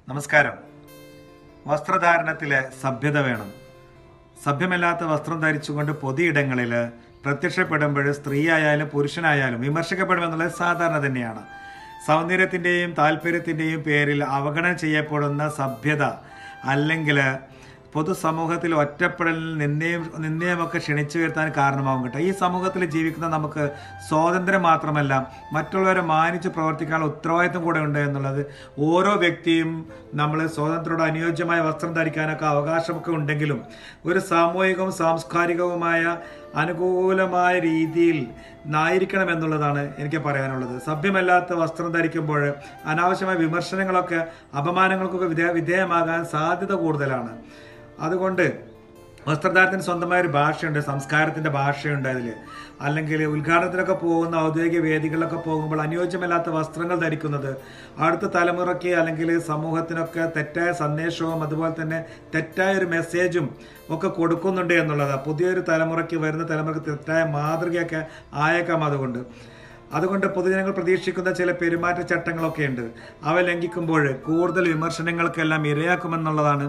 നമസ്കാരം. വസ്ത്രധാരണത്തിലെ സഭ്യത വേണം. സഭ്യമല്ലാത്ത വസ്ത്രം ധരിച്ചുകൊണ്ട് പൊതുയിടങ്ങളിൽ പ്രത്യക്ഷപ്പെടുമ്പോൾ സ്ത്രീയായാലും പുരുഷനായാലും വിമർശിക്കപ്പെടുമെന്നുള്ളത് സാധാരണ തന്നെയാണ്. സൗന്ദര്യത്തിൻ്റെയും താല്പര്യത്തിൻ്റെയും പേരിൽ അവഗണന ചെയ്യപ്പെടുന്ന സഭ്യത അല്ലെങ്കിൽ പൊതുസമൂഹത്തിൽ ഒറ്റപ്പെടലിൽ നിന്നെയുമൊക്കെ ക്ഷണിച്ചു വരുത്താൻ കാരണമാകും കേട്ടോ. ഈ സമൂഹത്തിൽ ജീവിക്കുന്ന നമുക്ക് സ്വാതന്ത്ര്യം മാത്രമല്ല, മറ്റുള്ളവരെ മാനിച്ച് പ്രവർത്തിക്കാനുള്ള ഉത്തരവാദിത്വം കൂടെ ഉണ്ട് എന്നുള്ളത്. ഓരോ വ്യക്തിയും നമ്മൾ സ്വാതന്ത്ര്യത്തോട് അനുയോജ്യമായ വസ്ത്രം ധരിക്കാനൊക്കെ അവകാശമൊക്കെ ഉണ്ടെങ്കിലും ഒരു സാമൂഹികവും സാംസ്കാരികവുമായ അനുകൂലമായ രീതിയിൽ ആയിരിക്കണം എന്നുള്ളതാണ് എനിക്ക് പറയാനുള്ളത്. സഭ്യമല്ലാത്ത വസ്ത്രം ധരിക്കുമ്പോൾ അനാവശ്യമായ വിമർശനങ്ങളൊക്കെ അപമാനങ്ങൾക്കൊക്കെ വിധേയമാകാൻ സാധ്യത കൂടുതലാണ്. അതുകൊണ്ട് വസ്ത്രധാരണത്തിന് സ്വന്തമായൊരു ഭാഷയുണ്ട്, സംസ്കാരത്തിൻ്റെ ഭാഷയുണ്ട് അതിൽ. അല്ലെങ്കിൽ ഉദ്ഘാടനത്തിനൊക്കെ പോകുന്ന ഔദ്യോഗിക വേദികളിലൊക്കെ പോകുമ്പോൾ അനുയോജ്യമല്ലാത്ത വസ്ത്രങ്ങൾ ധരിക്കുന്നത് അടുത്ത തലമുറയ്ക്ക് അല്ലെങ്കിൽ സമൂഹത്തിനൊക്കെ തെറ്റായ സന്ദേശവും അതുപോലെ തന്നെ തെറ്റായ ഒരു മെസ്സേജും ഒക്കെ കൊടുക്കുന്നുണ്ട് എന്നുള്ളതാണ്. പുതിയൊരു തലമുറയ്ക്ക് വരുന്ന തലമുറയ്ക്ക് തെറ്റായ മാതൃകയൊക്കെ ആയേക്കാം. അതുകൊണ്ട് പൊതുജനങ്ങൾ പ്രതീക്ഷിക്കുന്ന ചില പെരുമാറ്റച്ചട്ടങ്ങളൊക്കെ ഉണ്ട്. അവ ലംഘിക്കുമ്പോൾ കൂടുതൽ വിമർശനങ്ങൾക്കെല്ലാം ഇരയാക്കുമെന്നുള്ളതാണ്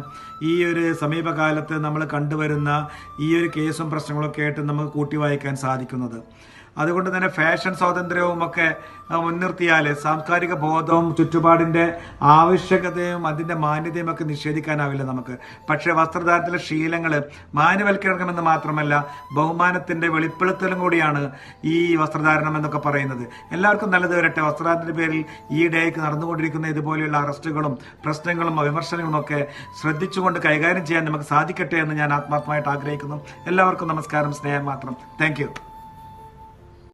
ഈ ഒരു സമീപകാലത്ത് നമ്മൾ കണ്ടുവരുന്ന ഈ ഒരു കേസും പ്രശ്നങ്ങളൊക്കെ ആയിട്ട് നമുക്ക് കൂട്ടി വായിക്കാൻ സാധിക്കുന്നത്. അതുകൊണ്ട് തന്നെ ഫാഷൻ സ്വാതന്ത്ര്യവും ഒക്കെ മുൻനിർത്തിയാൽ സാംസ്കാരിക ബോധവും ചുറ്റുപാടിൻ്റെ ആവശ്യകതയും അതിൻ്റെ മാന്യതയും ഒക്കെ നിഷേധിക്കാനാവില്ല നമുക്ക്. പക്ഷേ വസ്ത്രധാരണത്തിലെ ശീലങ്ങൾ മാന്യവൽക്കരണമെന്ന് മാത്രമല്ല, ബഹുമാനത്തിൻ്റെ വെളിപ്പെടുത്തലും കൂടിയാണ് ഈ വസ്ത്രധാരണം എന്നൊക്കെ പറയുന്നത്. എല്ലാവർക്കും നല്ലത് വരട്ടെ. വസ്ത്രധാരണത്തിൻ്റെ പേരിൽ ഈ ഡേക്ക് നടന്നുകൊണ്ടിരിക്കുന്ന ഇതുപോലെയുള്ള അറസ്റ്റുകളും പ്രശ്നങ്ങളും വിമർശനങ്ങളും ഒക്കെ ശ്രദ്ധിച്ചുകൊണ്ട് കൈകാര്യം ചെയ്യാൻ നമുക്ക് സാധിക്കട്ടെ എന്ന് ഞാൻ ആത്മാർത്ഥമായിട്ട് ആഗ്രഹിക്കുന്നു. എല്ലാവർക്കും നമസ്കാരം, സ്നേഹം മാത്രം. Thank you.